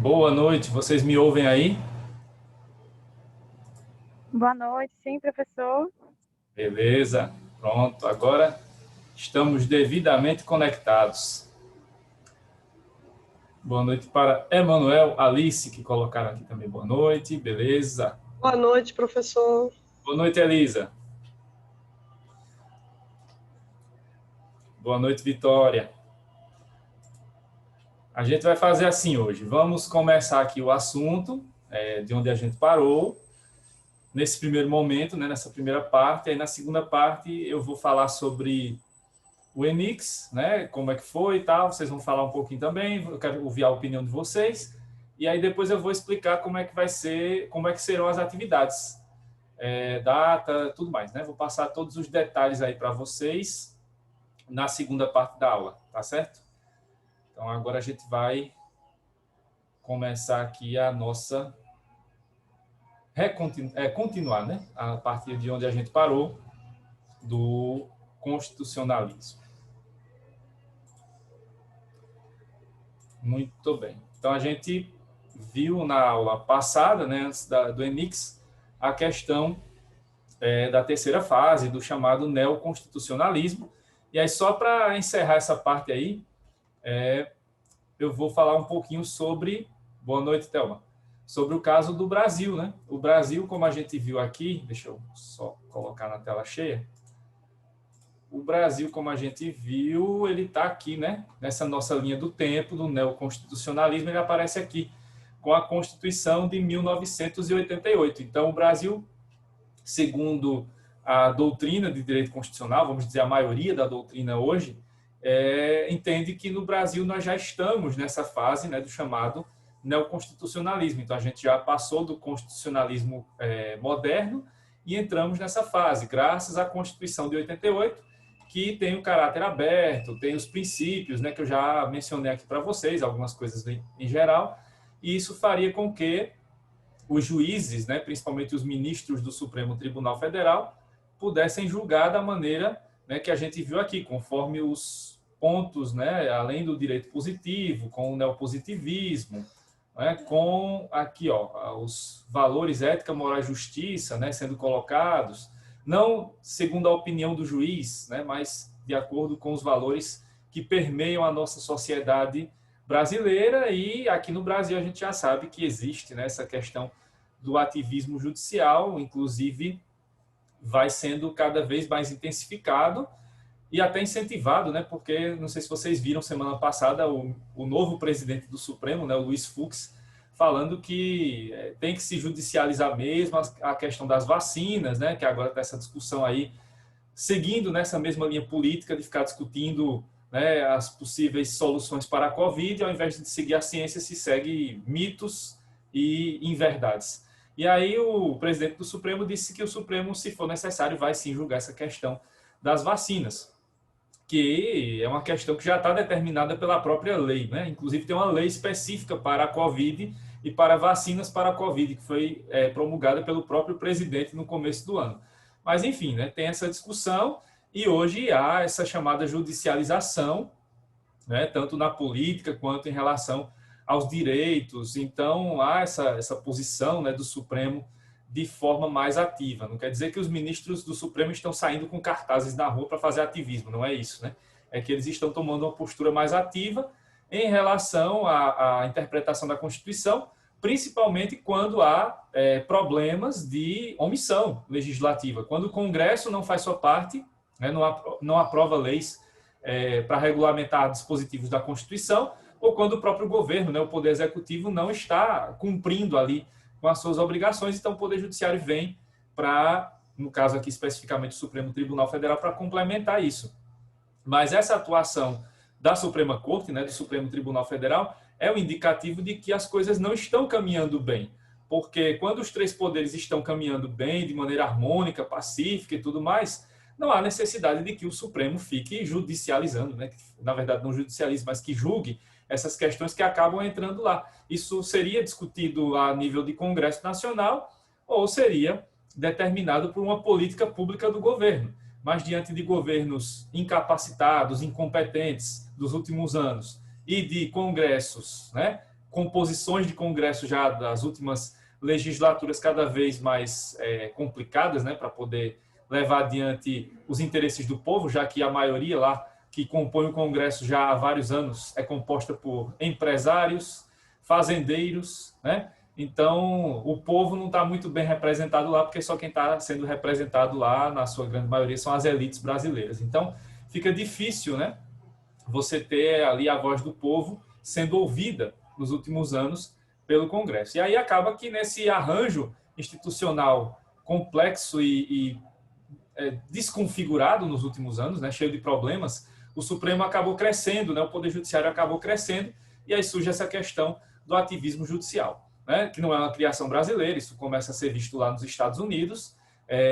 Boa noite, vocês me ouvem aí? Boa noite, sim, professor. Beleza, pronto, agora estamos devidamente conectados. Boa noite para Emanuel, Alice, que colocaram aqui também boa noite, beleza. Boa noite, professor. Boa noite, Elisa. Boa noite, Vitória. A gente vai fazer assim hoje, vamos começar aqui o assunto, de onde a gente parou, nesse primeiro momento, né, nessa primeira parte, aí na segunda parte eu vou falar sobre o Enix, né? Como é que foi e tal. Vocês vão falar um pouquinho também. Eu quero ouvir a opinião de vocês. E aí depois eu vou explicar como é que vai ser, como é que serão as atividades, data, tudo mais, né? Vou passar todos os detalhes aí para vocês na segunda parte da aula, tá certo? Então agora a gente vai começar aqui a nossa continuar, né? A partir de onde a gente parou do constitucionalismo. Muito bem. Então, a gente viu na aula passada, né, antes do Enix, a questão da terceira fase, do chamado neoconstitucionalismo. E aí, só para encerrar essa parte aí, eu vou falar um pouquinho sobre... Boa noite, Thelma. Sobre o caso do Brasil, né? O Brasil, como a gente viu aqui, deixa eu só colocar na tela cheia. O Brasil, como a gente viu, ele está aqui, né? Nessa nossa linha do tempo, do neoconstitucionalismo, ele aparece aqui, com a Constituição de 1988. Então, o Brasil, segundo a doutrina de direito constitucional, vamos dizer, a maioria da doutrina hoje, entende que no Brasil nós já estamos nessa fase, né, do chamado neoconstitucionalismo. Então, a gente já passou do constitucionalismo moderno e entramos nessa fase, graças à Constituição de 88, que tem o caráter aberto, tem os princípios, né, que eu já mencionei aqui para vocês, algumas coisas em geral, e isso faria com que os juízes, né, principalmente os ministros do Supremo Tribunal Federal, pudessem julgar da maneira, né, que a gente viu aqui, conforme os pontos, né, além do direito positivo, com o neopositivismo, né, com aqui, ó, os valores ética, moral e justiça, né, sendo colocados, não segundo a opinião do juiz, né, mas de acordo com os valores que permeiam a nossa sociedade brasileira. E aqui no Brasil a gente já sabe que existe, né, essa questão do ativismo judicial, inclusive vai sendo cada vez mais intensificado e até incentivado, né, porque não sei se vocês viram semana passada o novo presidente do Supremo, né, o Luiz Fux, falando que tem que se judicializar mesmo a questão das vacinas, né, que agora está essa discussão aí, seguindo nessa mesma linha política de ficar discutindo, né, as possíveis soluções para a Covid, ao invés de seguir a ciência, se segue mitos e inverdades. E aí o presidente do Supremo disse que o Supremo, se for necessário, vai sim julgar essa questão das vacinas, que é uma questão que já está determinada pela própria lei, né? Inclusive tem uma lei específica para a Covid e para vacinas para a Covid, que foi promulgada pelo próprio presidente no começo do ano. Mas, enfim, né, tem essa discussão e hoje há essa chamada judicialização, né, tanto na política quanto em relação aos direitos. Então, há essa posição, né, do Supremo de forma mais ativa. Não quer dizer que os ministros do Supremo estão saindo com cartazes na rua para fazer ativismo, não é isso, né? É que eles estão tomando uma postura mais ativa em relação à interpretação da Constituição, principalmente quando há problemas de omissão legislativa, quando o Congresso não faz sua parte, né, não aprova leis para regulamentar dispositivos da Constituição, ou quando o próprio governo, né, o Poder Executivo, não está cumprindo ali com as suas obrigações. Então o Poder Judiciário vem para, no caso aqui especificamente o Supremo Tribunal Federal, para complementar isso. Mas essa atuação da Suprema Corte, né, do Supremo Tribunal Federal, é um indicativo de que as coisas não estão caminhando bem. Porque quando os três poderes estão caminhando bem, de maneira harmônica, pacífica e tudo mais, não há necessidade de que o Supremo fique judicializando, né? Na verdade, não judicialize, mas que julgue essas questões que acabam entrando lá. Isso seria discutido a nível de Congresso Nacional ou seria determinado por uma política pública do governo. Mas diante de governos incapacitados, incompetentes dos últimos anos e de congressos, né, composições de Congresso já das últimas legislaturas cada vez mais complicadas, né, para poder levar adiante os interesses do povo, já que a maioria lá que compõe o Congresso já há vários anos é composta por empresários, fazendeiros, né? Então, o povo não está muito bem representado lá, porque só quem está sendo representado lá, na sua grande maioria, são as elites brasileiras. Então, fica difícil, né, você ter ali a voz do povo sendo ouvida nos últimos anos pelo Congresso. E aí acaba que nesse arranjo institucional complexo e desconfigurado nos últimos anos, né, cheio de problemas, o Supremo acabou crescendo, né, o Poder Judiciário acabou crescendo, e aí surge essa questão do ativismo judicial, né, que não é uma criação brasileira, isso começa a ser visto lá nos Estados Unidos,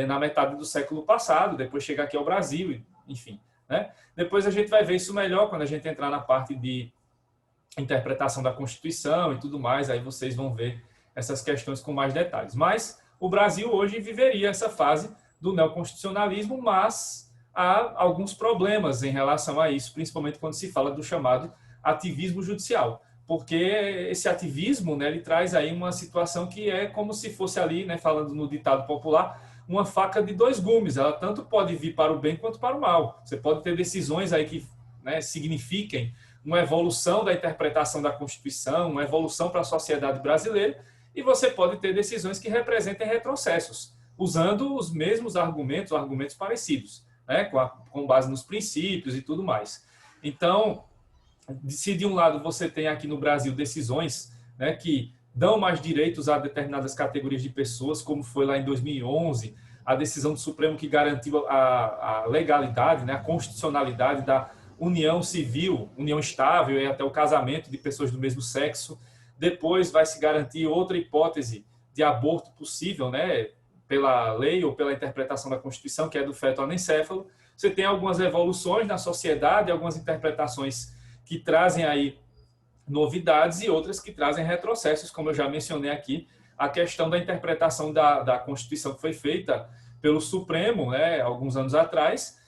na metade do século passado, depois chega aqui ao Brasil, enfim. Né? Depois a gente vai ver isso melhor quando a gente entrar na parte de interpretação da Constituição e tudo mais, aí vocês vão ver essas questões com mais detalhes. Mas o Brasil hoje viveria essa fase do neoconstitucionalismo, mas há alguns problemas em relação a isso, principalmente quando se fala do chamado ativismo judicial, porque esse ativismo, né, ele traz aí uma situação que é como se fosse ali, né, falando no ditado popular, uma faca de dois gumes, ela tanto pode vir para o bem quanto para o mal. Você pode ter decisões aí que, né, signifiquem uma evolução da interpretação da Constituição, uma evolução para a sociedade brasileira, e você pode ter decisões que representem retrocessos, usando os mesmos argumentos, argumentos parecidos, né, com base nos princípios e tudo mais. Então, se de um lado você tem aqui no Brasil decisões, né, que dão mais direitos a determinadas categorias de pessoas, como foi lá em 2011, a decisão do Supremo que garantiu a legalidade, né, a constitucionalidade da união civil, união estável e até o casamento de pessoas do mesmo sexo. Depois vai se garantir outra hipótese de aborto possível, né, pela lei ou pela interpretação da Constituição, que é do feto anencéfalo. Você tem algumas evoluções na sociedade, algumas interpretações que trazem aí novidades e outras que trazem retrocessos, como eu já mencionei aqui, a questão da interpretação da Constituição que foi feita pelo Supremo, né, alguns anos atrás,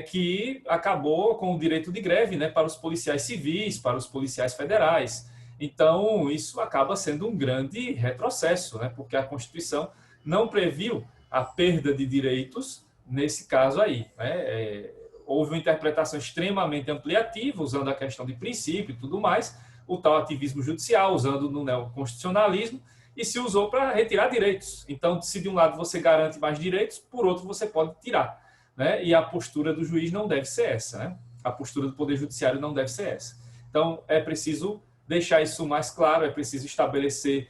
que acabou com o direito de greve, né, para os policiais civis, para os policiais federais. Então, isso acaba sendo um grande retrocesso, né, porque a Constituição não previu a perda de direitos nesse caso aí, né. Houve uma interpretação extremamente ampliativa, usando a questão de princípio e tudo mais, o tal ativismo judicial, usando no neoconstitucionalismo, e se usou para retirar direitos. Então, se de um lado você garante mais direitos, por outro você pode tirar. Né? E a postura do juiz não deve ser essa. Né? A postura do Poder Judiciário não deve ser essa. Então, é preciso deixar isso mais claro, é preciso estabelecer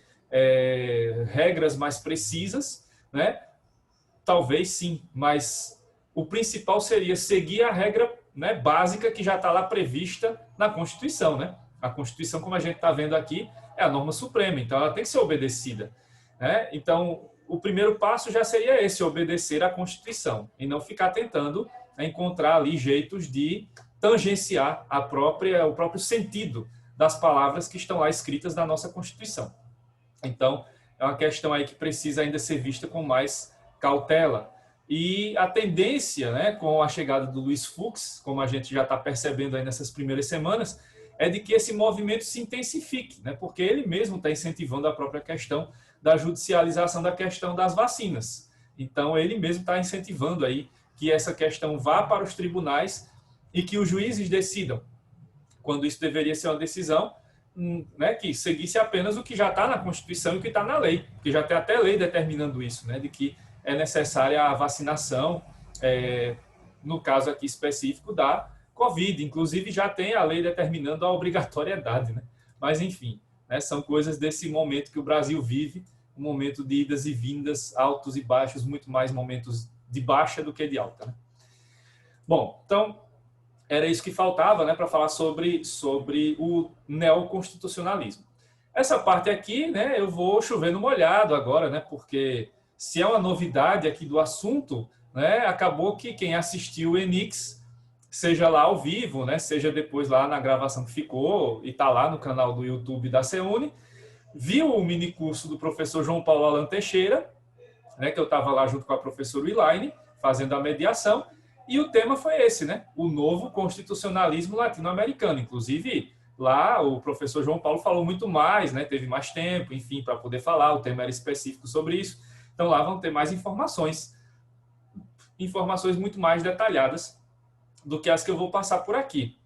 regras mais precisas, né? Talvez sim, mas o principal seria seguir a regra, né, básica que já está lá prevista na Constituição, né? A Constituição, como a gente está vendo aqui, é a norma suprema, então ela tem que ser obedecida. Né? Então, o primeiro passo já seria esse, obedecer à Constituição, e não ficar tentando encontrar ali jeitos de tangenciar o próprio sentido das palavras que estão lá escritas na nossa Constituição. Então, é uma questão aí que precisa ainda ser vista com mais cautela. E a tendência, né, com a chegada do Luiz Fux, como a gente já está percebendo aí nessas primeiras semanas, é de que esse movimento se intensifique, né? Porque ele mesmo está incentivando a própria questão da judicialização da questão das vacinas. Então, ele mesmo está incentivando aí que essa questão vá para os tribunais e que os juízes decidam, quando isso deveria ser uma decisão, né, que seguisse apenas o que já está na Constituição e o que está na lei, porque já tem até lei determinando isso, né, de que é necessária a vacinação, no caso aqui específico da Covid, inclusive já tem a lei determinando a obrigatoriedade, né? Mas enfim, né, são coisas desse momento que o Brasil vive, um momento de idas e vindas, altos e baixos, muito mais momentos de baixa do que de alta. Né? Bom, então era isso que faltava, né, para falar sobre o neoconstitucionalismo. Essa parte aqui, né, eu vou chover no molhado agora, né, porque se é uma novidade aqui do assunto, né, acabou que quem assistiu o Enix, seja lá ao vivo, né, seja depois lá na gravação que ficou e está lá no canal do YouTube da CEUNI, viu o minicurso do professor João Paulo Alan Teixeira, né, que eu estava lá junto com a professora Elaine, fazendo a mediação, e o tema foi esse, né, o novo constitucionalismo latino-americano. Inclusive, Lá, o professor João Paulo falou muito mais, né? Teve mais tempo, enfim, para poder falar, o tema era específico sobre isso. Então, lá vão ter mais informações muito mais detalhadas do que as que eu vou passar por aqui.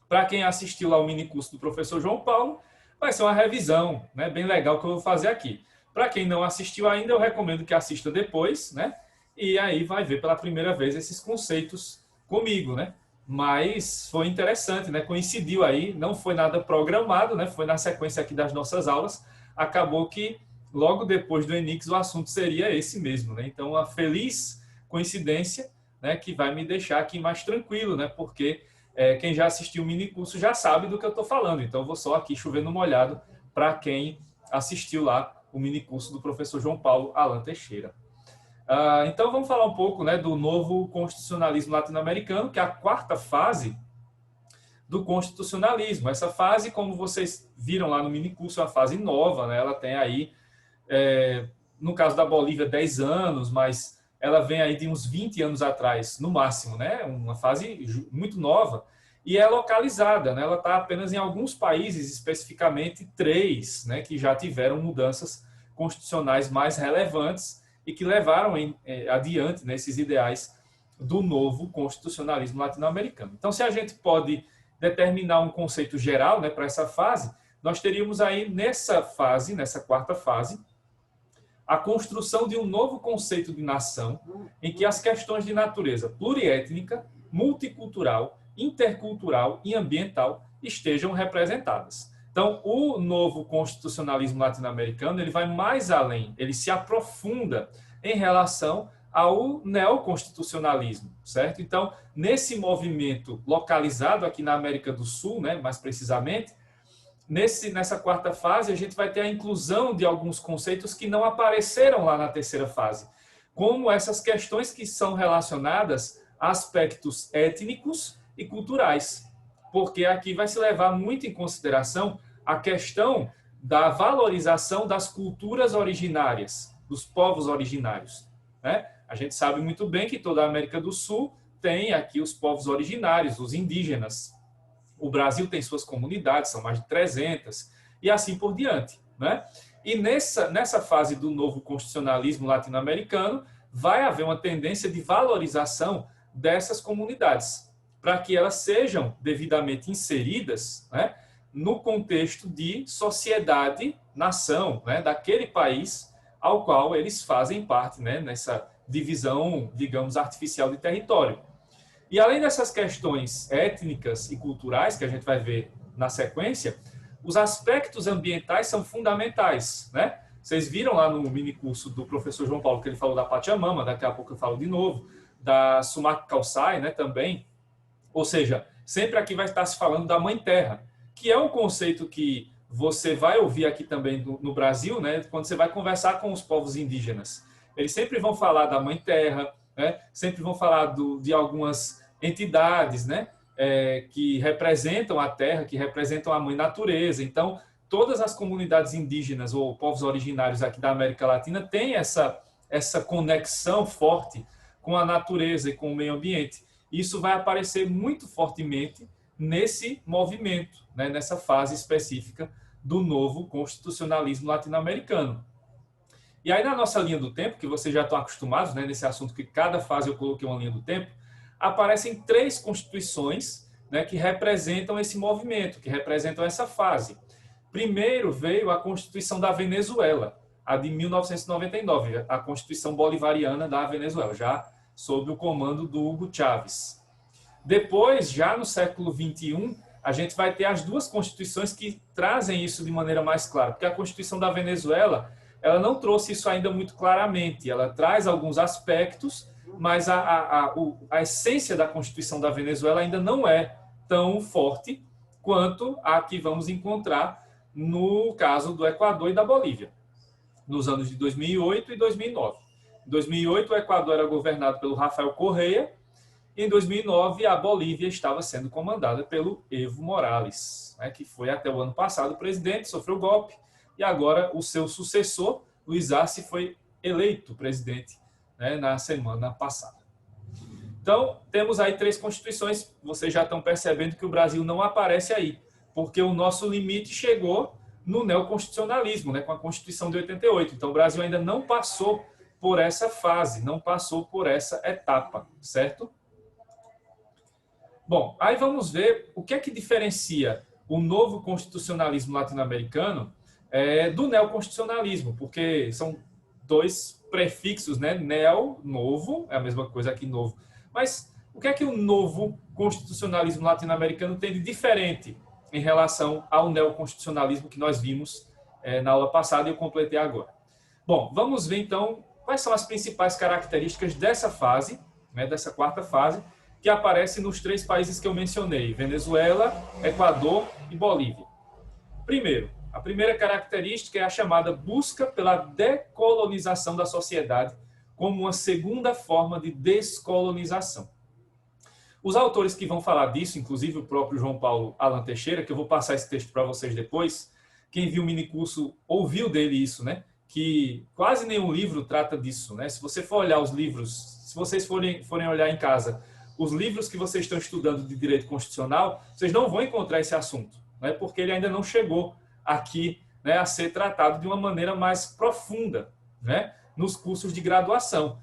Para quem assistiu lá o minicurso do professor João Paulo, vai ser uma revisão, né, bem legal que eu vou fazer aqui. Para quem não assistiu ainda, eu recomendo que assista depois, né? E aí vai ver pela primeira vez esses conceitos comigo, né? Mas foi interessante, né? Coincidiu aí, não foi nada programado, né? Foi na sequência aqui das nossas aulas. Acabou que logo depois do Enix o assunto seria esse mesmo, né? Então, uma feliz coincidência, né, que vai me deixar aqui mais tranquilo, né? Porque quem já assistiu o minicurso já sabe do que eu estou falando. Então, eu vou só aqui chovendo molhado para quem assistiu lá o minicurso do professor João Paulo Alan Teixeira. Então, vamos falar um pouco, né, do novo constitucionalismo latino-americano, que é a quarta fase do constitucionalismo. Essa fase, como vocês viram lá no minicurso, é uma fase nova, né? Ela tem aí, no caso da Bolívia, 10 anos, mas ela vem aí de uns 20 anos atrás, no máximo, né? Uma fase muito nova e é localizada, né? Ela está apenas em alguns países, especificamente 3, né? Que já tiveram mudanças constitucionais mais relevantes e que levaram adiante, né, esses ideais do novo constitucionalismo latino-americano. Então, se a gente pode determinar um conceito geral, né, para essa fase, nós teríamos aí nessa quarta fase, a construção de um novo conceito de nação em que as questões de natureza pluriétnica, multicultural, intercultural e ambiental estejam representadas. Então, o novo constitucionalismo latino-americano ele vai mais além, ele se aprofunda em relação ao neoconstitucionalismo, certo? Então, nesse movimento localizado aqui na América do Sul, né, mais precisamente, nessa quarta fase, a gente vai ter a inclusão de alguns conceitos que não apareceram lá na terceira fase, como essas questões que são relacionadas a aspectos étnicos e culturais, porque aqui vai se levar muito em consideração a questão da valorização das culturas originárias, dos povos originários, né? A gente sabe muito bem que toda a América do Sul tem aqui os povos originários, os indígenas. O Brasil tem suas comunidades, são mais de 300, e assim por diante, né? E nessa fase do novo constitucionalismo latino-americano, vai haver uma tendência de valorização dessas comunidades, para que elas sejam devidamente inseridas, né, no contexto de sociedade-nação, né, daquele país ao qual eles fazem parte, né, nessa divisão, digamos, artificial de território. E além dessas questões étnicas e culturais, que a gente vai ver na sequência, os aspectos ambientais são fundamentais, né? Vocês viram lá no minicurso do professor João Paulo que ele falou da Pachamama, daqui a pouco eu falo de novo, da Sumak Kawsay, né, também. Ou seja, sempre aqui vai estar se falando da Mãe Terra, que é um conceito que você vai ouvir aqui também no Brasil, né, quando você vai conversar com os povos indígenas. Eles sempre vão falar da Mãe Terra, né, sempre vão falar de algumas entidades, né, que representam a terra, que representam a mãe natureza. Então, todas as comunidades indígenas ou povos originários aqui da América Latina têm essa conexão forte com a natureza e com o meio ambiente. Isso vai aparecer muito fortemente nesse movimento, né, nessa fase específica do novo constitucionalismo latino-americano. E aí, na nossa linha do tempo, que vocês já estão acostumados, né, nesse assunto que cada fase eu coloquei uma linha do tempo, aparecem 3 constituições, né, que representam esse movimento, que representam essa fase. Primeiro veio a Constituição da Venezuela, a de 1999, a Constituição Bolivariana da Venezuela, já sob o comando do Hugo Chávez. Depois, já no século XXI, a gente vai ter as 2 constituições que trazem isso de maneira mais clara, porque a Constituição da Venezuela ela não trouxe isso ainda muito claramente, ela traz alguns aspectos, mas a essência da Constituição da Venezuela ainda não é tão forte quanto a que vamos encontrar no caso do Equador e da Bolívia, nos anos de 2008 e 2009. Em 2008, o Equador era governado pelo Rafael Correa, e em 2009, a Bolívia estava sendo comandada pelo Evo Morales, né, que foi até o ano passado presidente, sofreu golpe, e agora o seu sucessor, Luiz Arce, foi eleito presidente, né, na semana passada. Então, temos aí 3 constituições, vocês já estão percebendo que o Brasil não aparece aí, porque o nosso limite chegou no neoconstitucionalismo, né, com a Constituição de 88. Então, o Brasil ainda não passou por essa fase, não passou por essa etapa, certo? Bom, aí vamos ver o que é que diferencia o novo constitucionalismo latino-americano do neoconstitucionalismo, porque são dois prefixos, né? Neo, novo, é a mesma coisa aqui, novo. Mas o que é que o novo constitucionalismo latino-americano tem de diferente em relação ao neoconstitucionalismo que nós vimos na aula passada e eu completei agora? Bom, vamos ver então quais são as principais características dessa fase, né, dessa quarta fase, que aparece nos três países que eu mencionei, Venezuela, Equador e Bolívia. Primeiro, a primeira característica é a chamada busca pela decolonização da sociedade como uma segunda forma de descolonização. Os autores que vão falar disso, inclusive o próprio João Paulo Alan Teixeira, que eu vou passar esse texto para vocês depois, quem viu o minicurso ouviu dele isso, né? Que quase nenhum livro trata disso, né? Se você for olhar os livros, se vocês forem olhar em casa, os livros que vocês estão estudando de direito constitucional, vocês não vão encontrar esse assunto, né? Porque ele ainda não chegou aqui, né, a ser tratado de uma maneira mais profunda, né, nos cursos de graduação.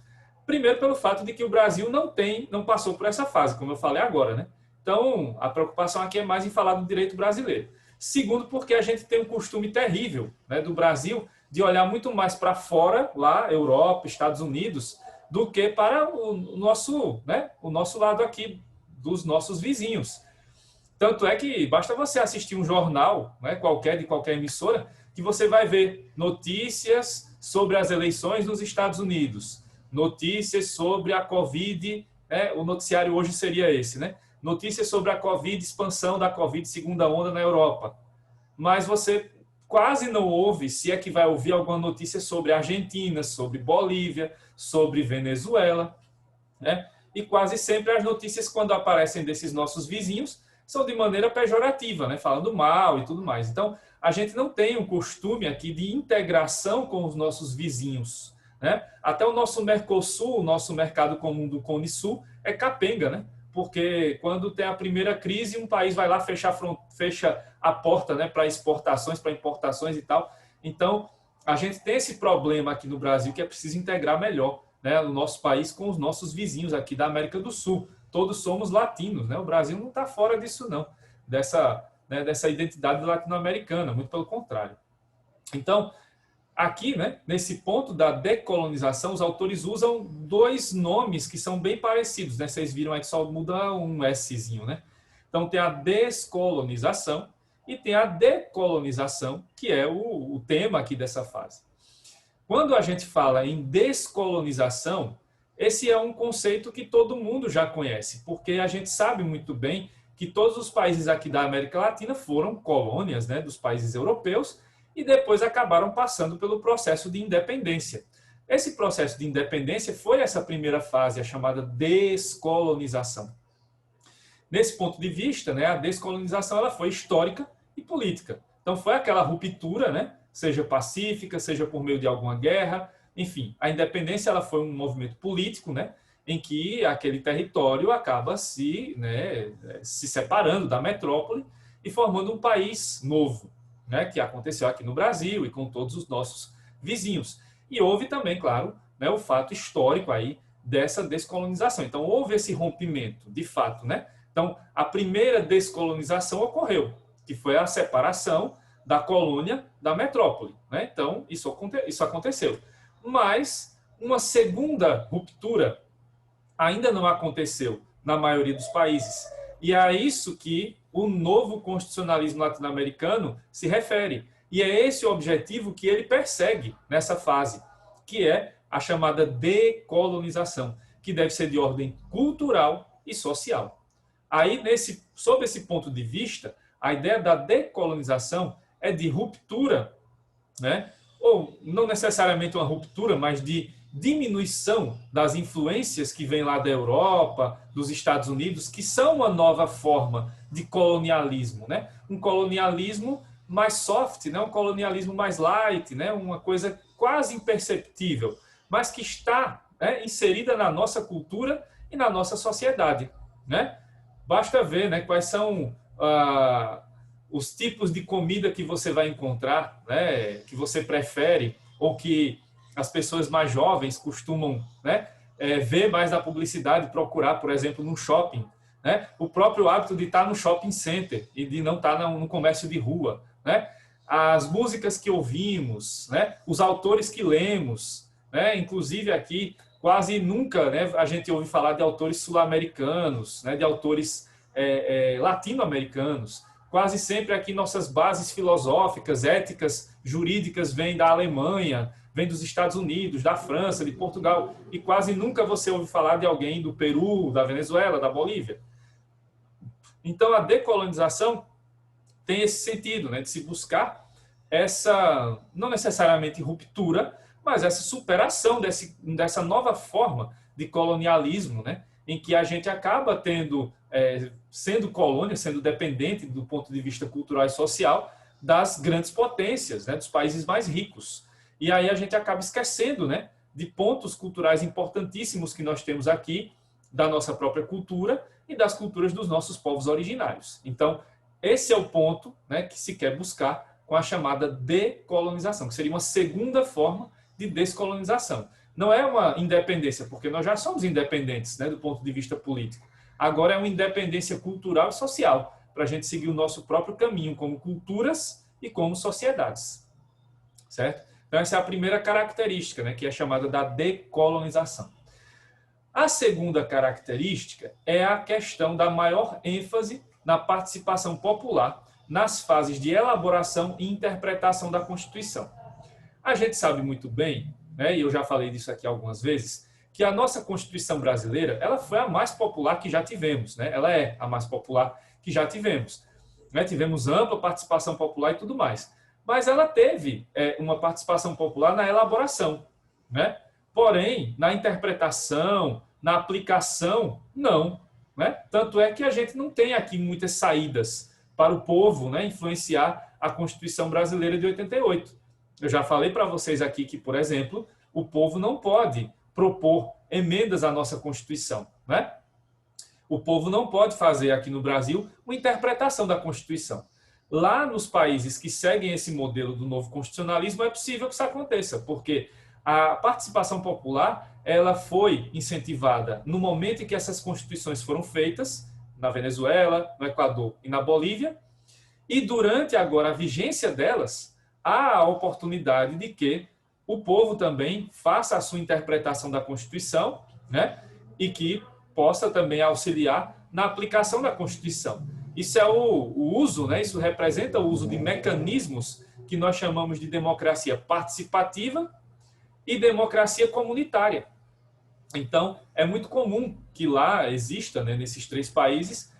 Primeiro, pelo fato de que o Brasil não passou por essa fase, como eu falei agora, né? Então, a preocupação aqui é mais em falar do direito brasileiro. Segundo, porque a gente tem um costume terrível, né, do Brasil de olhar muito mais para fora, lá, Europa, Estados Unidos, do que para o nosso lado aqui, dos nossos vizinhos. Tanto é que basta você assistir um jornal, né, de qualquer emissora, que você vai ver notícias sobre as eleições nos Estados Unidos, notícias sobre a Covid, né, o noticiário hoje seria esse, né? Notícias sobre a Covid, expansão da Covid, segunda onda na Europa. Mas você quase não ouve, se é que vai ouvir alguma notícia sobre a Argentina, sobre Bolívia, sobre Venezuela, né? E quase sempre as notícias, quando aparecem desses nossos vizinhos, são de maneira pejorativa, né? Falando mal e tudo mais. Então, a gente não tem um costume aqui de integração com os nossos vizinhos, né? Até o nosso Mercosul, o nosso mercado comum do Cone Sul, é capenga, né? Porque quando tem a primeira crise, um país vai lá fecha a porta, né, para exportações, para importações e tal. Então, a gente tem esse problema aqui no Brasil que é preciso integrar melhor, né, o nosso país com os nossos vizinhos aqui da América do Sul. Todos somos latinos, né? O Brasil não está fora disso, não, dessa identidade latino-americana, muito pelo contrário. Então, aqui, né, nesse ponto da decolonização, os autores usam dois nomes que são bem parecidos, né? Vocês viram aí que só muda um Szinho, né? Então, tem a descolonização e tem a decolonização, que é o tema aqui dessa fase. Quando a gente fala em descolonização, esse é um conceito que todo mundo já conhece, porque a gente sabe muito bem que todos os países aqui da América Latina foram colônias, né, dos países europeus e depois acabaram passando pelo processo de independência. Esse processo de independência foi essa primeira fase, a chamada descolonização. Nesse ponto de vista, né, a descolonização ela foi histórica e política. Então foi aquela ruptura, né, seja pacífica, seja por meio de alguma guerra. Enfim, a independência ela foi um movimento político, né, em que aquele território acaba se separando da metrópole e formando um país novo, né, que aconteceu aqui no Brasil e com todos os nossos vizinhos. E houve também, claro, né, o fato histórico aí dessa descolonização. Então, houve esse rompimento, de fato, né? Então, a primeira descolonização ocorreu, que foi a separação da colônia da metrópole, né? Então, isso aconteceu. Mas uma segunda ruptura ainda não aconteceu na maioria dos países. E é a isso que o novo constitucionalismo latino-americano se refere. E é esse o objetivo que ele persegue nessa fase, que é a chamada decolonização, que deve ser de ordem cultural e social. Aí, sob esse ponto de vista, a ideia da decolonização é de ruptura, né? Ou não necessariamente uma ruptura, mas de diminuição das influências que vêm lá da Europa, dos Estados Unidos, que são uma nova forma de colonialismo, né? Um colonialismo mais soft, né? Um colonialismo mais light, né? Uma coisa quase imperceptível, mas que está, né, inserida na nossa cultura e na nossa sociedade, né? Basta ver, né, quais são os tipos de comida que você vai encontrar, né, que você prefere, ou que as pessoas mais jovens costumam, né, ver mais na publicidade, procurar, por exemplo, no shopping, né? O próprio hábito de estar no shopping center e de não estar no comércio de rua, né? As músicas que ouvimos, né? Os autores que lemos, né? Inclusive aqui quase nunca, né, a gente ouve falar de autores sul-americanos, né? De autores latino-americanos. Quase sempre aqui nossas bases filosóficas, éticas, jurídicas vêm da Alemanha, vêm dos Estados Unidos, da França, de Portugal, e quase nunca você ouve falar de alguém do Peru, da Venezuela, da Bolívia. Então, a decolonização tem esse sentido, né, de se buscar essa, não necessariamente ruptura, mas essa superação dessa nova forma de colonialismo, né, em que a gente acaba tendo, sendo colônia, sendo dependente do ponto de vista cultural e social das grandes potências, né, dos países mais ricos. E aí a gente acaba esquecendo, né, de pontos culturais importantíssimos que nós temos aqui, da nossa própria cultura e das culturas dos nossos povos originários. Então, esse é o ponto, né, que se quer buscar com a chamada decolonização, que seria uma segunda forma de descolonização. Não é uma independência, porque nós já somos independentes, né, do ponto de vista político. Agora é uma independência cultural e social, para a gente seguir o nosso próprio caminho como culturas e como sociedades. Certo? Então, essa é a primeira característica, né, que é chamada da decolonização. A segunda característica é a questão da maior ênfase na participação popular nas fases de elaboração e interpretação da Constituição. A gente sabe muito bem, né, e eu já falei disso aqui algumas vezes, que a nossa Constituição brasileira ela foi a mais popular que já tivemos. Né? Ela é a mais popular que já tivemos. Né? Tivemos ampla participação popular e tudo mais. Mas ela teve uma participação popular na elaboração, né? Porém, na interpretação, na aplicação, não. Né? Tanto é que a gente não tem aqui muitas saídas para o povo, né, influenciar a Constituição brasileira de 88. Eu já falei para vocês aqui que, por exemplo, o povo não pode propor emendas à nossa Constituição. Né? O povo não pode fazer aqui no Brasil uma interpretação da Constituição. Lá nos países que seguem esse modelo do novo constitucionalismo é possível que isso aconteça, porque a participação popular ela foi incentivada no momento em que essas constituições foram feitas, na Venezuela, no Equador e na Bolívia, e durante agora a vigência delas, há a oportunidade de que o povo também faça a sua interpretação da Constituição, né, e que possa também auxiliar na aplicação da Constituição. Isso é o uso, né? Isso representa o uso de mecanismos que nós chamamos de democracia participativa e democracia comunitária. Então, é muito comum que lá exista, né, nesses três países,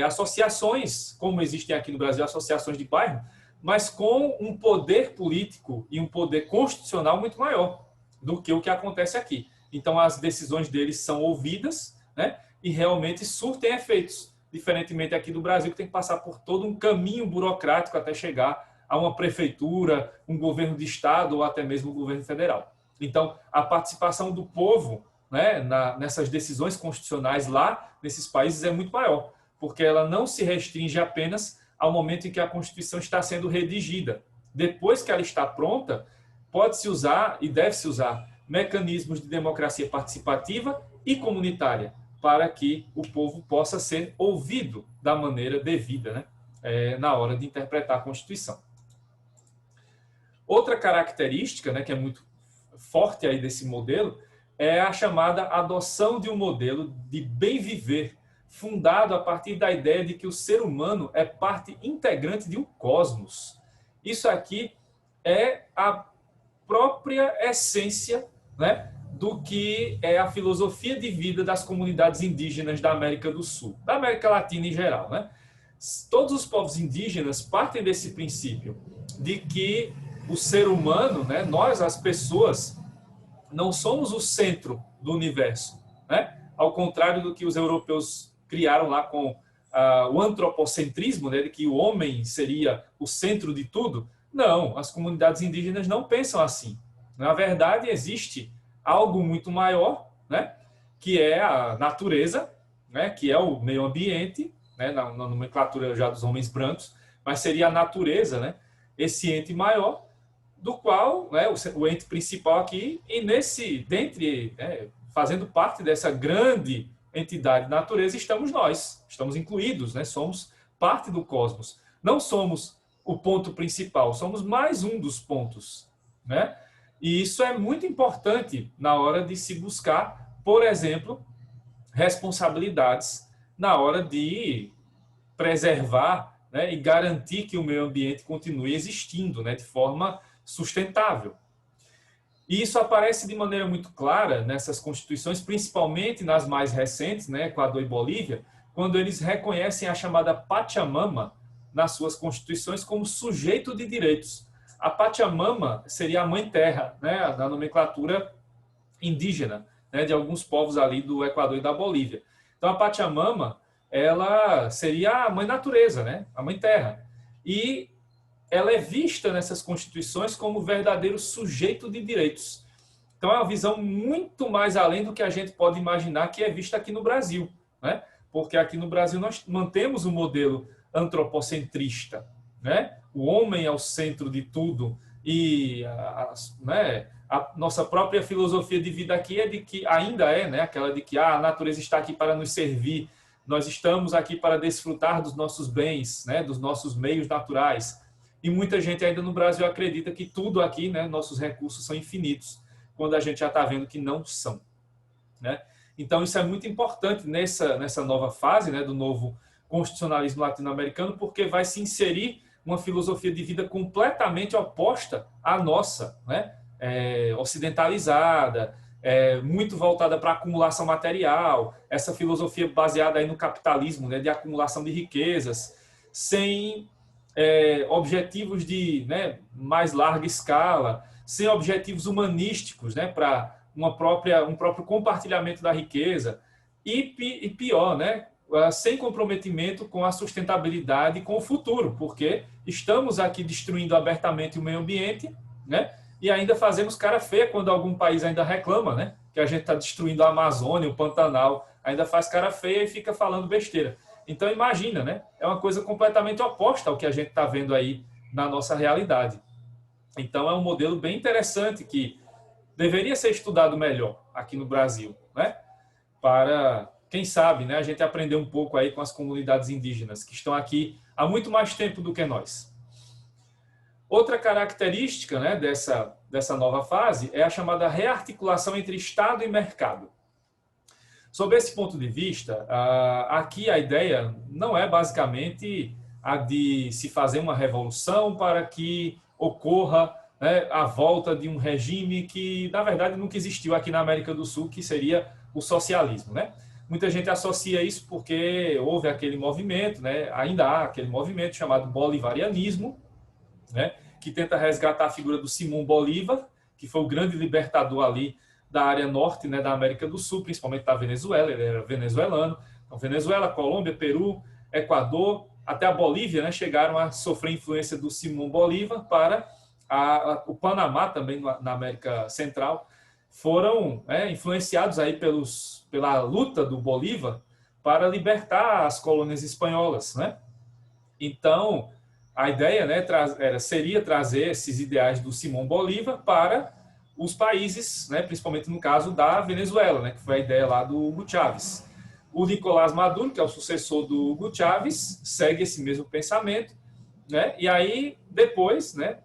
associações, como existem aqui no Brasil, associações de bairro, mas com um poder político e um poder constitucional muito maior do que o que acontece aqui. Então, as decisões deles são ouvidas, né, e realmente surtem efeitos. Diferentemente aqui do Brasil, que tem que passar por todo um caminho burocrático até chegar a uma prefeitura, um governo de estado ou até mesmo um governo federal. Então, a participação do povo, né, nessas decisões constitucionais lá, nesses países, é muito maior, porque ela não se restringe apenas ao momento em que a Constituição está sendo redigida. Depois que ela está pronta, pode-se usar e deve-se usar mecanismos de democracia participativa e comunitária, para que o povo possa ser ouvido da maneira devida, né, na hora de interpretar a Constituição. Outra característica, né, que é muito forte aí desse modelo é a chamada adoção de um modelo de bem viver, fundado a partir da ideia de que o ser humano é parte integrante de um cosmos. Isso aqui é a própria essência, né, do que é a filosofia de vida das comunidades indígenas da América do Sul, da América Latina em geral, né? Todos os povos indígenas partem desse princípio de que o ser humano, né, nós, as pessoas, não somos o centro do universo, né? Ao contrário do que os europeus criaram lá com o antropocentrismo, né, de que o homem seria o centro de tudo. Não, as comunidades indígenas não pensam assim. Na verdade, existe algo muito maior, né, que é a natureza, né, que é o meio ambiente, né, na nomenclatura já dos homens brancos, mas seria a natureza, né? Esse ente maior, do qual, né, o ente principal aqui, e fazendo parte dessa grande entidade natureza, estamos nós, estamos incluídos, né? Somos parte do cosmos. Não somos o ponto principal, somos mais um dos pontos, né? E isso é muito importante na hora de se buscar, por exemplo, responsabilidades na hora de preservar, né, e garantir que o meio ambiente continue existindo, né, de forma sustentável. E isso aparece de maneira muito clara nessas constituições, principalmente nas mais recentes, né, Equador e Bolívia, quando eles reconhecem a chamada Pachamama nas suas constituições como sujeito de direitos. A Pachamama seria a mãe terra, né, da nomenclatura indígena, né, de alguns povos ali do Equador e da Bolívia. Então, a Pachamama, ela seria a mãe natureza, né, a mãe terra. E ela é vista nessas constituições como verdadeiro sujeito de direitos. Então, é uma visão muito mais além do que a gente pode imaginar que é vista aqui no Brasil, né? Porque aqui no Brasil nós mantemos o modelo antropocentrista, né? O homem é o centro de tudo e a nossa própria filosofia de vida aqui é de que ainda é, né, aquela de que a natureza está aqui para nos servir, nós estamos aqui para desfrutar dos nossos bens, né, dos nossos meios naturais. E muita gente ainda no Brasil acredita que tudo aqui, né, nossos recursos são infinitos, quando a gente já está vendo que não são, né? Então, isso é muito importante nessa nova fase, né, do novo constitucionalismo latino-americano, porque vai se inserir uma filosofia de vida completamente oposta à nossa, né? Ocidentalizada, muito voltada para a acumulação material, essa filosofia baseada aí no capitalismo, né, de acumulação de riquezas, sem objetivos de, né, mais larga escala, sem objetivos humanísticos, né, para um próprio compartilhamento da riqueza, e pior, né, sem comprometimento com a sustentabilidade e com o futuro, porque estamos aqui destruindo abertamente o meio ambiente, né, e ainda fazemos cara feia quando algum país ainda reclama, né, que a gente está destruindo a Amazônia, o Pantanal, ainda faz cara feia e fica falando besteira. Então, imagina, né, é uma coisa completamente oposta ao que a gente está vendo aí na nossa realidade. Então, é um modelo bem interessante que deveria ser estudado melhor aqui no Brasil, né, para, quem sabe, né, a gente aprender um pouco aí com as comunidades indígenas que estão aqui há muito mais tempo do que nós. Outra característica, né, dessa nova fase é a chamada rearticulação entre Estado e mercado. Sob esse ponto de vista, aqui a ideia não é basicamente a de se fazer uma revolução para que ocorra, né, a volta de um regime que, na verdade, nunca existiu aqui na América do Sul, que seria o socialismo, né? Muita gente associa isso porque houve aquele movimento, né, ainda há aquele movimento chamado bolivarianismo, né, que tenta resgatar a figura do Simão Bolívar, que foi o grande libertador ali da área norte, né, da América do Sul, principalmente da Venezuela, ele era venezuelano. Então, Venezuela, Colômbia, Peru, Equador, até a Bolívia, né, chegaram a sofrer influência do Simão Bolívar. Para o Panamá, também na América Central, foram influenciados aí pela luta do Bolívar para libertar as colônias espanholas, né? Então, a ideia, né, seria trazer esses ideais do Simão Bolívar para os países, né, principalmente no caso da Venezuela, né, que foi a ideia lá do Hugo Chávez. O Nicolás Maduro, que é o sucessor do Hugo Chávez, segue esse mesmo pensamento, né, e aí depois, né,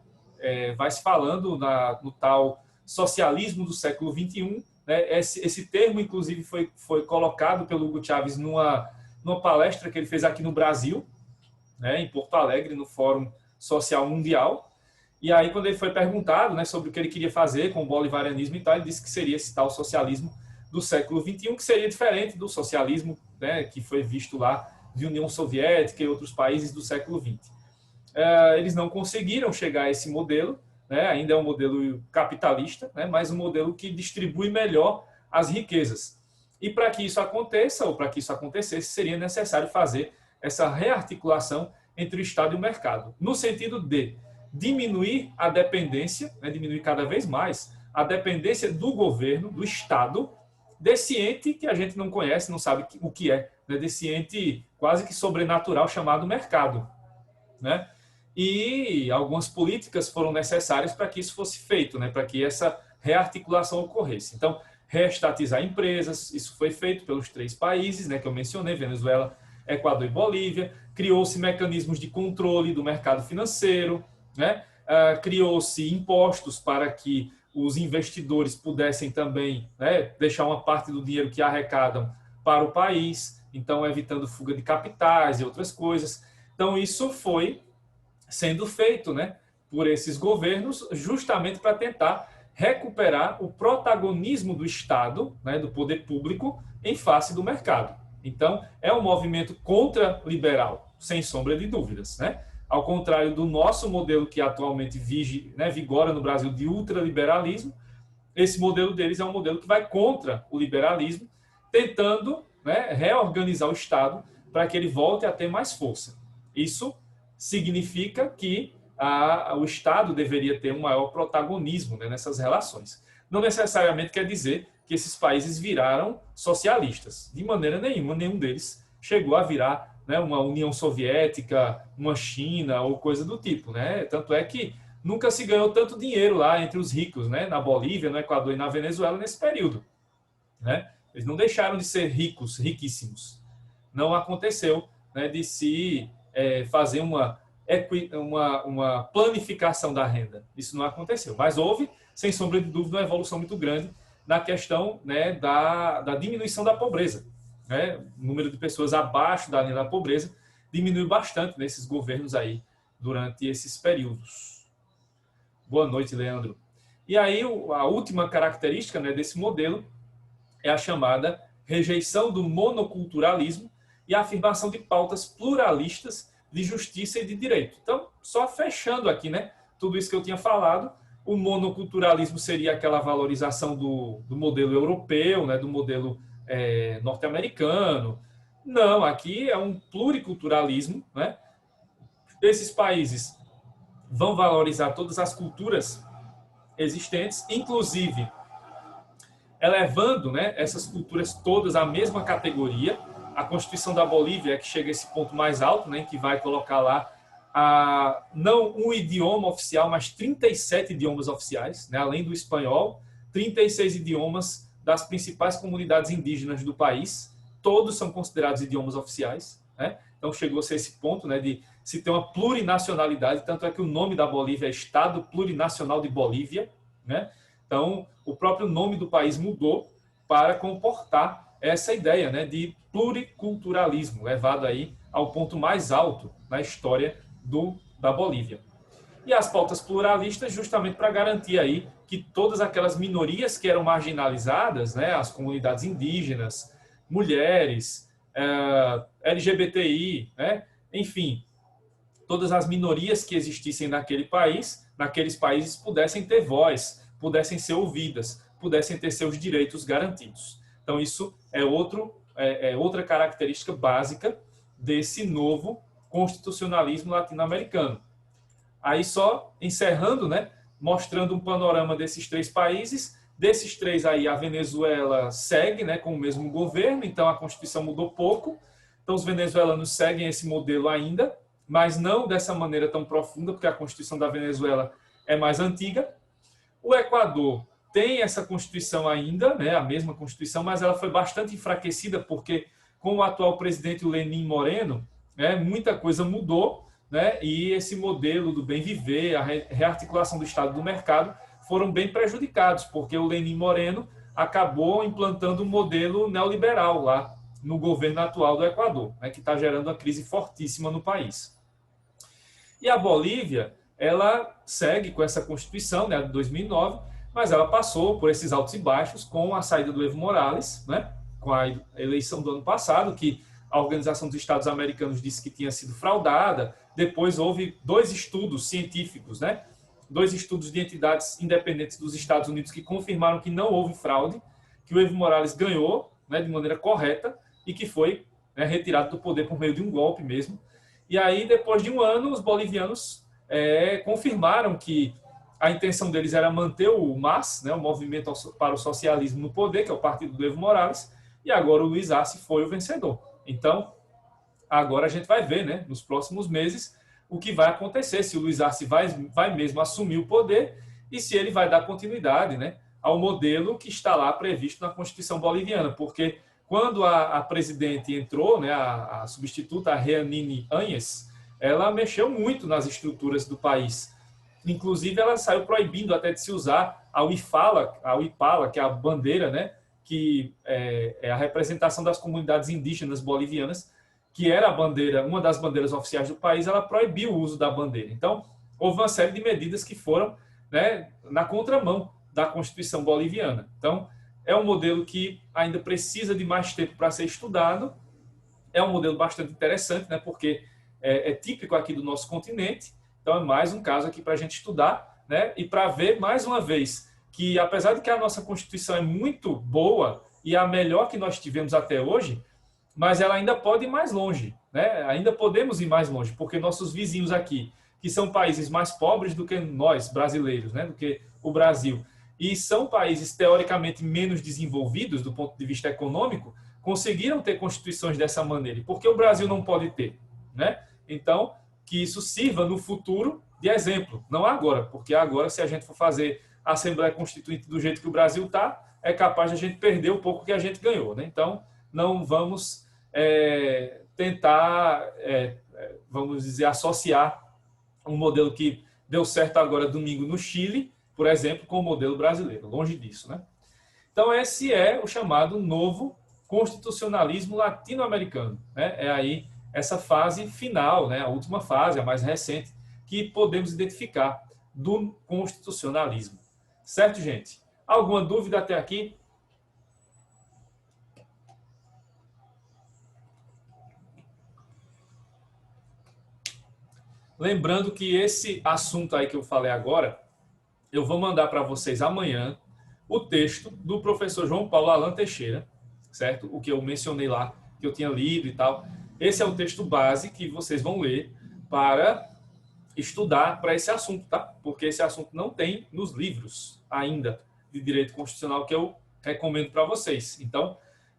vai se falando no tal socialismo do século XXI, né, esse termo, inclusive, foi colocado pelo Hugo Chávez numa palestra que ele fez aqui no Brasil, né, em Porto Alegre, no Fórum Social Mundial. E aí, quando ele foi perguntado, né, sobre o que ele queria fazer com o bolivarianismo e tal, ele disse que seria esse tal socialismo do século XXI, que seria diferente do socialismo, né, que foi visto lá de União Soviética e outros países do século XX. Eles não conseguiram chegar a esse modelo, né, ainda é um modelo capitalista, né, mas um modelo que distribui melhor as riquezas. E para que isso aconteça, ou para que isso acontecesse, seria necessário fazer essa rearticulação entre o Estado e o mercado, no sentido de diminuir a dependência, né, diminuir cada vez mais a dependência do governo, do Estado, desse ente que a gente não conhece, não sabe o que é, né, desse ente quase que sobrenatural chamado mercado, né? E algumas políticas foram necessárias para que isso fosse feito, né? Para que essa rearticulação ocorresse. Então, reestatizar empresas, isso foi feito pelos 3 países, né, que eu mencionei, Venezuela, Equador e Bolívia. Criou-se mecanismos de controle do mercado financeiro, né? Criou-se impostos para que os investidores pudessem também, né, deixar uma parte do dinheiro que arrecadam para o país, então evitando fuga de capitais e outras coisas. Então isso foi sendo feito, né, por esses governos justamente para tentar recuperar o protagonismo do Estado, né, do poder público, em face do mercado. Então, é um movimento contra-liberal, sem sombra de dúvidas, né? Ao contrário do nosso modelo que atualmente vigora no Brasil de ultraliberalismo, esse modelo deles é um modelo que vai contra o liberalismo, tentando, né, reorganizar o Estado para que ele volte a ter mais força. Isso significa que o Estado deveria ter um maior protagonismo, né, nessas relações. Não necessariamente quer dizer que esses países viraram socialistas. De maneira nenhuma, nenhum deles chegou a virar, né, uma União Soviética, uma China ou coisa do tipo, né? Tanto é que nunca se ganhou tanto dinheiro lá entre os ricos, né, na Bolívia, no Equador e na Venezuela nesse período, né? Eles não deixaram de ser ricos, riquíssimos. Não aconteceu, né, de se fazer uma planificação da renda. Isso não aconteceu. Mas houve, sem sombra de dúvida, uma evolução muito grande na questão, né, da diminuição da pobreza, né? O número de pessoas abaixo da linha da pobreza diminuiu bastante nesses governos aí durante esses períodos. Boa noite, Leandro. E aí, a última característica, né, desse modelo é a chamada rejeição do monoculturalismo e a afirmação de pautas pluralistas de justiça e de direito. Então, só fechando aqui, né, tudo isso que eu tinha falado, o monoculturalismo seria aquela valorização do modelo europeu, né, do modelo norte-americano. Não, aqui é um pluriculturalismo, né? Esses países vão valorizar todas as culturas existentes, inclusive elevando, né, essas culturas todas à mesma categoria. A Constituição da Bolívia é que chega a esse ponto mais alto, né, que vai colocar lá não um idioma oficial, mas 37 idiomas oficiais, né, além do espanhol, 36 idiomas das principais comunidades indígenas do país, todos são considerados idiomas oficiais, né? Então chegou a ser esse ponto, né, de se ter uma plurinacionalidade, tanto é que o nome da Bolívia é Estado Plurinacional de Bolívia, né? Então o próprio nome do país mudou para comportar essa ideia, né, de pluriculturalismo, levado aí ao ponto mais alto na história da Bolívia. E as pautas pluralistas justamente para garantir aí que todas aquelas minorias que eram marginalizadas, né, as comunidades indígenas, mulheres, LGBTI, né, enfim, todas as minorias que existissem naqueles países pudessem ter voz, pudessem ser ouvidas, pudessem ter seus direitos garantidos. Então isso é outra característica básica desse novo constitucionalismo latino-americano. Aí só encerrando, né, mostrando um panorama desses 3 países. Desses 3 aí, a Venezuela segue, né, com o mesmo governo, então a Constituição mudou pouco. Então os venezuelanos seguem esse modelo ainda, mas não dessa maneira tão profunda, porque a Constituição da Venezuela é mais antiga. O Equador tem essa Constituição ainda, né, a mesma Constituição, mas ela foi bastante enfraquecida, porque com o atual presidente, o Lenín Moreno, né, muita coisa mudou, né, e esse modelo do bem viver, a rearticulação do Estado do mercado, foram bem prejudicados, porque o Lenín Moreno acabou implantando um modelo neoliberal lá no governo atual do Equador, né, que está gerando uma crise fortíssima no país. E a Bolívia, ela segue com essa Constituição, né, de 2009, mas ela passou por esses altos e baixos com a saída do Evo Morales, né, com a eleição do ano passado, que a Organização dos Estados Americanos disse que tinha sido fraudada. Depois houve 2 estudos científicos, né, 2 estudos de entidades independentes dos Estados Unidos que confirmaram que não houve fraude, que o Evo Morales ganhou, né, de maneira correta e que foi, né, retirado do poder por meio de um golpe mesmo. E aí, depois de um ano, os bolivianos confirmaram que a intenção deles era manter o MAS, né, o Movimento para o Socialismo no Poder, que é o partido do Evo Morales, e agora o Luiz Arce foi o vencedor. Então, agora a gente vai ver, né, nos próximos meses, o que vai acontecer, se o Luiz Arce vai mesmo assumir o poder e se ele vai dar continuidade, né, ao modelo que está lá previsto na Constituição boliviana, porque quando a presidente entrou, né, a substituta, a Jeanine Áñez, ela mexeu muito nas estruturas do país. Inclusive, ela saiu proibindo até de se usar a huipala, que é a bandeira, né, que é a representação das comunidades indígenas bolivianas, que era a bandeira, uma das bandeiras oficiais do país. Ela proibiu o uso da bandeira. Então, houve uma série de medidas que foram, né, na contramão da Constituição boliviana. Então, é um modelo que ainda precisa de mais tempo para ser estudado. É um modelo bastante interessante, né, porque é típico aqui do nosso continente. Então, é mais um caso aqui para a gente estudar, né, e para ver, mais uma vez, que apesar de que a nossa Constituição é muito boa e a melhor que nós tivemos até hoje, mas ela ainda pode ir mais longe, né? Ainda podemos ir mais longe, porque nossos vizinhos aqui, que são países mais pobres do que nós, brasileiros, né, do que o Brasil, e são países teoricamente menos desenvolvidos do ponto de vista econômico, conseguiram ter constituições dessa maneira. E por que o Brasil não pode ter, né? Então, que isso sirva no futuro de exemplo, não agora, porque agora, se a gente for fazer a Assembleia Constituinte do jeito que o Brasil está, é capaz de a gente perder o pouco que a gente ganhou, né? Então, não vamos tentar, vamos dizer, associar um modelo que deu certo agora domingo no Chile, por exemplo, com o modelo brasileiro. Longe disso, né? Então, esse é o chamado novo constitucionalismo latino-americano, né? É aí essa fase final, né? A última fase, a mais recente, que podemos identificar do constitucionalismo. Certo, gente? Alguma dúvida até aqui? Lembrando que esse assunto aí que eu falei agora, eu vou mandar para vocês amanhã o texto do professor João Paulo Alan Teixeira, certo? O que eu mencionei lá, que eu tinha lido e tal. Esse é o texto base que vocês vão ler para estudar para esse assunto, tá? Porque esse assunto não tem nos livros ainda de direito constitucional que eu recomendo para vocês. Então,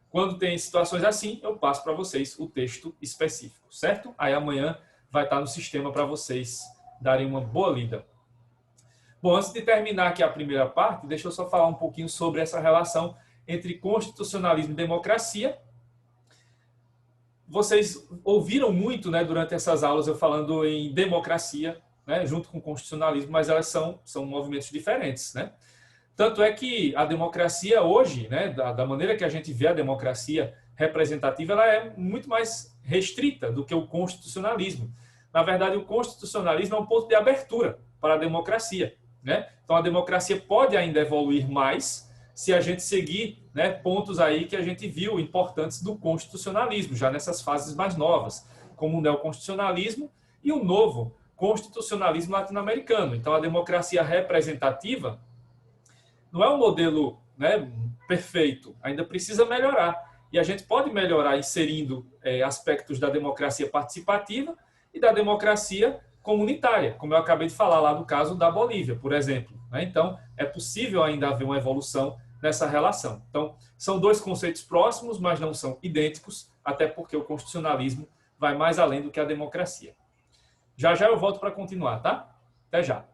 quando tem situações assim, eu passo para vocês o texto específico, certo? Aí amanhã vai estar no sistema para vocês darem uma boa lida. Bom, antes de terminar aqui a primeira parte, deixa eu só falar um pouquinho sobre essa relação entre constitucionalismo e democracia. Vocês ouviram muito, né, durante essas aulas eu falando em democracia, né, junto com constitucionalismo, mas elas são movimentos diferentes, né? Tanto é que a democracia hoje, né, da maneira que a gente vê a democracia representativa, ela é muito mais restrita do que o constitucionalismo. Na verdade, o constitucionalismo é um ponto de abertura para a democracia, né? Então, a democracia pode ainda evoluir mais se a gente seguir, né, pontos aí que a gente viu importantes do constitucionalismo, já nessas fases mais novas, como o neoconstitucionalismo e o novo constitucionalismo latino-americano. Então, a democracia representativa não é um modelo, né, perfeito, ainda precisa melhorar. E a gente pode melhorar inserindo aspectos da democracia participativa e da democracia comunitária, como eu acabei de falar lá no caso da Bolívia, por exemplo, né? Então, é possível ainda haver uma evolução nessa relação. Então, são dois conceitos próximos, mas não são idênticos, até porque o constitucionalismo vai mais além do que a democracia. Já já eu volto para continuar, tá? Até já.